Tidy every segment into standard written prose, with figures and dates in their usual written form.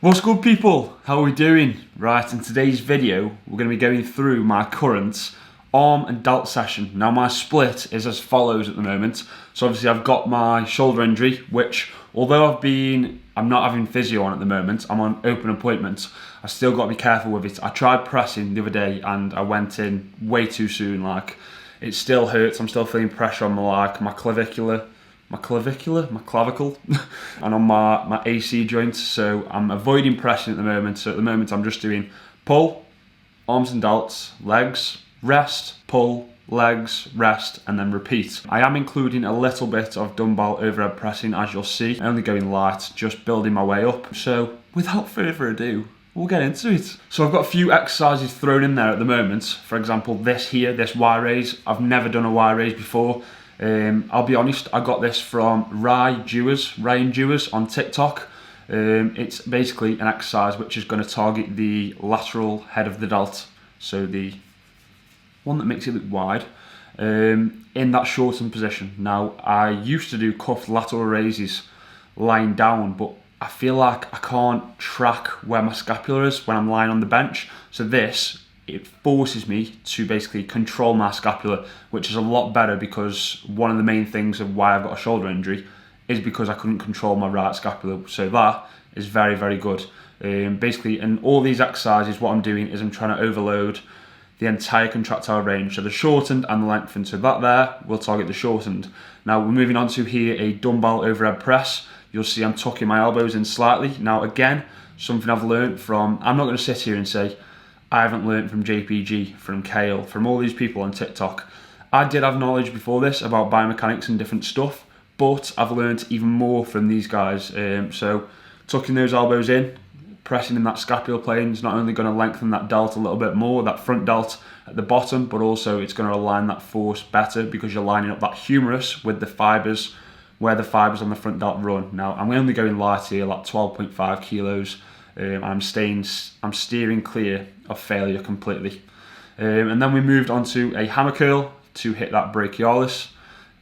What's good, people? How are we doing? Right, in today's video we're going to be going through my current arm and delt session. Now my split is as follows at the moment. So obviously I've got my shoulder injury, which although I'm not having physio on at the moment, I'm on open appointment, I still got to be careful with it. I tried pressing the other day and I went in way too soon. It still hurts. I'm still feeling pressure on my clavicle and on my AC joint, so I'm avoiding pressing at the moment. So at the moment I'm just doing pull, arms and delts, legs, rest, pull, legs, rest, and then repeat. I am including a little bit of dumbbell overhead pressing, as you'll see, only going light, just building my way up. So without further ado, we'll get into it. So I've got a few exercises thrown in there at the moment. For example, this Y raise. I've never done a Y raise before. I'll be honest, I got this from Ryan Dewars on TikTok. It's basically an exercise which is going to target the lateral head of the delt, so the one that makes it look wide, in that shortened position. Now, I used to do cuffed lateral raises lying down, but I feel like I can't track where my scapula is when I'm lying on the bench. So it forces me to basically control my scapula, which is a lot better, because one of the main things of why I've got a shoulder injury is because I couldn't control my right scapula. So that is very, very good. Basically, in all these exercises, what I'm doing is I'm trying to overload the entire contractile range, so the shortened and the lengthened. So that there will target the shortened. Now we're moving on to here a dumbbell overhead press. You'll see I'm tucking my elbows in slightly. Now again, something I've learned from, I'm not going to sit here and say I haven't learned from JPG, from Kale, from all these people on TikTok. I did have knowledge before this about biomechanics and different stuff, but I've learned even more from these guys. So tucking those elbows in, pressing in that scapular plane is not only going to lengthen that delt a little bit more, that front delt at the bottom, but also it's going to align that force better, because you're lining up that humerus with the fibres, where the fibres on the front delt run. Now I'm only going light here, like 12.5 kilos. I'm steering clear of failure completely. And then we moved on to a hammer curl to hit that brachialis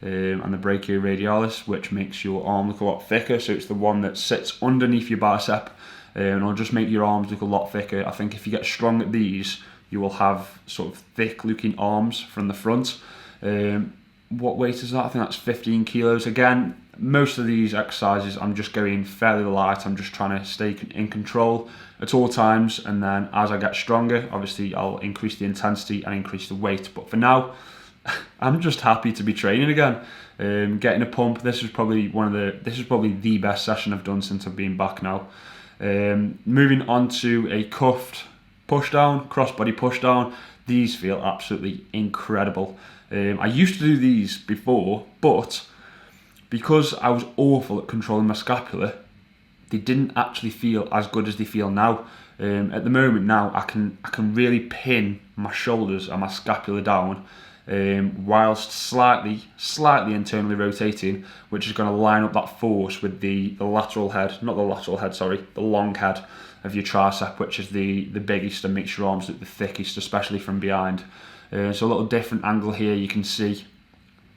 and the brachioradialis, which makes your arm look a lot thicker. So it's the one that sits underneath your bicep, and it'll just make your arms look a lot thicker. I think if you get strong at these, you will have sort of thick looking arms from the front. What weight is that? I think that's 15 kilos. Again, most of these exercises I'm just going fairly light. I'm just trying to stay in control at all times, and then as I get stronger, obviously I'll increase the intensity and increase the weight. But for now, I'm just happy to be training again. Getting a pump. This is probably the best session I've done since I've been back now. Moving on to a cuffed push down, crossbody push down. These feel absolutely incredible. I used to do these before, but because I was awful at controlling my scapula, they didn't actually feel as good as they feel now. At the moment now, I can really pin my shoulders and my scapula down, whilst slightly internally rotating, which is going to line up that force with the lateral head, the long head of your tricep, which is the biggest and makes your arms look the thickest, especially from behind. So a little different angle here, you can see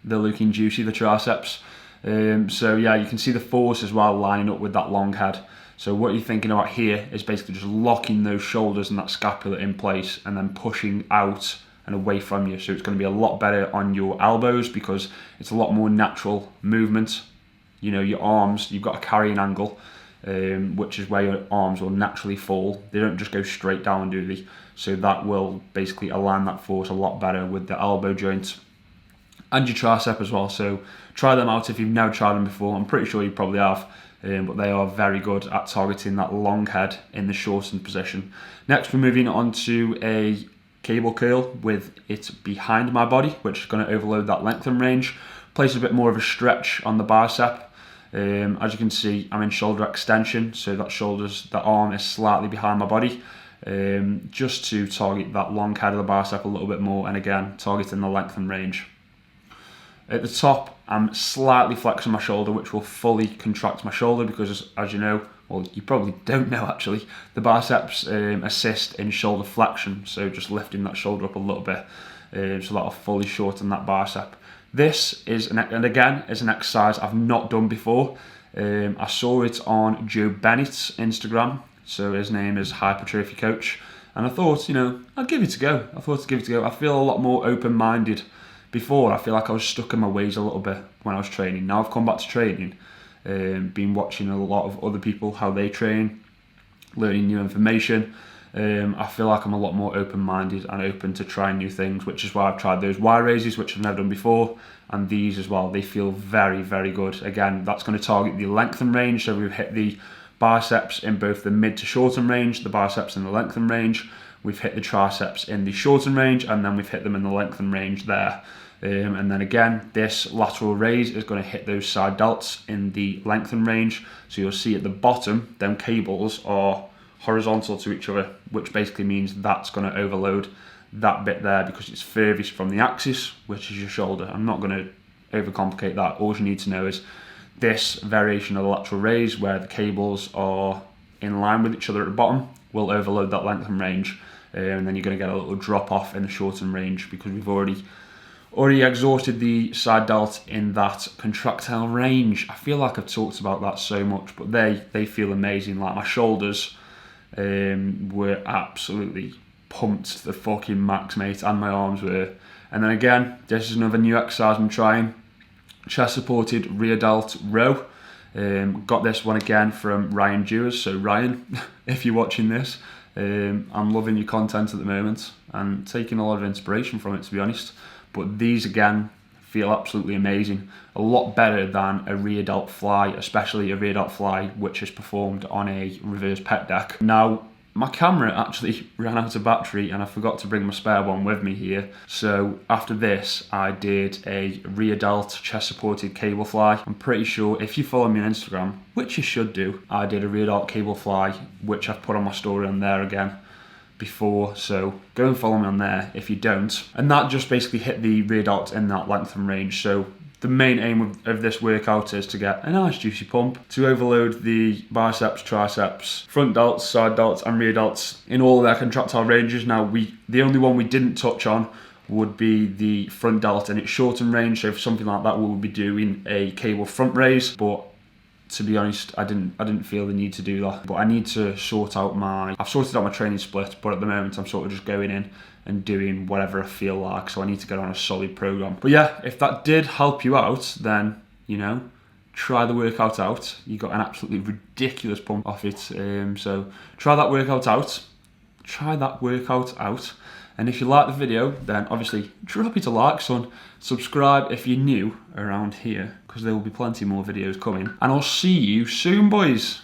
they're looking juicy, the triceps. So yeah, you can see the force as well lining up with that long head. So what you're thinking about here is basically just locking those shoulders and that scapula in place and then pushing out and away from you. So it's going to be a lot better on your elbows, because it's a lot more natural movement. You know, your arms, you've got a carrying angle, which is where your arms will naturally fall. They don't just go straight down, do they? So that will basically align that force a lot better with the elbow joint and your tricep as well. So try them out if you've never tried them before. I'm pretty sure you probably have, but they are very good at targeting that long head in the shortened position. Next, we're moving on to a cable curl with it behind my body, which is going to overload that lengthen range, place a bit more of a stretch on the bicep. As you can see, I'm in shoulder extension, so that arm is slightly behind my body, just to target that long head of the bicep a little bit more, and again, targeting the lengthen range. At the top, I'm slightly flexing my shoulder, which will fully contract my shoulder, because as you know, well, you probably don't know actually, the biceps assist in shoulder flexion, so just lifting that shoulder up a little bit, so that'll fully shorten that bicep. This is an exercise I've not done before. I saw it on Joe Bennett's Instagram, So his name is Hypertrophy Coach. And I thought, you know, I'd give it a go. I feel a lot more open-minded. Before, I feel like I was stuck in my ways a little bit when I was training. Now I've come back to training, been watching a lot of other people, how they train, learning new information. I feel like I'm a lot more open-minded and open to trying new things, which is why I've tried those Y raises, which I've never done before, and these as well. They feel very, very good. Again, that's going to target the lengthen range, so we've hit the biceps in both the mid to shorten range, the biceps in the lengthen range. We've hit the triceps in the shorten range, and then we've hit them in the lengthen range there. And then again, this lateral raise is going to hit those side delts in the lengthen range. So you'll see at the bottom, them cables are horizontal to each other, which basically means that's going to overload that bit there because it's furthest from the axis, which is your shoulder. I'm not going to overcomplicate that. All you need to know is this variation of the lateral raise, where the cables are in line with each other at the bottom, will overload that lengthen range. And then you're going to get a little drop off in the shorten range because we've already exhausted the side delt in that contractile range. I feel like I've talked about that so much, but they feel amazing. Like my shoulders were absolutely pumped to the fucking max, mate, and my arms were. And then again, this is another new exercise I'm trying. Chest supported rear delt row. Got this one again from Ryan Dewars. So Ryan, if you're watching this, I'm loving your content at the moment and taking a lot of inspiration from it, to be honest. But these again feel absolutely amazing. A lot better than a rear delt fly, especially a rear delt fly which is performed on a reverse pec deck. Now, my camera actually ran out of battery and I forgot to bring my spare one with me here. So after this, I did a rear delt chest supported cable fly. I'm pretty sure if you follow me on Instagram, which you should do, I did a rear delt cable fly, which I've put on my story on there again before, so go and follow me on there if you don't. And that just basically hit the rear delt in that lengthen range. So the main aim of this workout is to get a nice juicy pump, to overload the biceps, triceps, front delts, side delts and rear delts in all of their contractile ranges. Now the only one we didn't touch on would be the front delt in its shorten range. So for something like that, we would be doing a cable front raise, but to be honest, I didn't feel the need to do that. But I need to I've sorted out my training split, but at the moment I'm sort of just going in and doing whatever I feel like, so I need to get on a solid program. But yeah, if that did help you out, then, you know, try the workout out. You got an absolutely ridiculous pump off it. So try that workout out. And if you like the video, then obviously drop it a like, son. Subscribe if you're new around here, because there will be plenty more videos coming. And I'll see you soon, boys.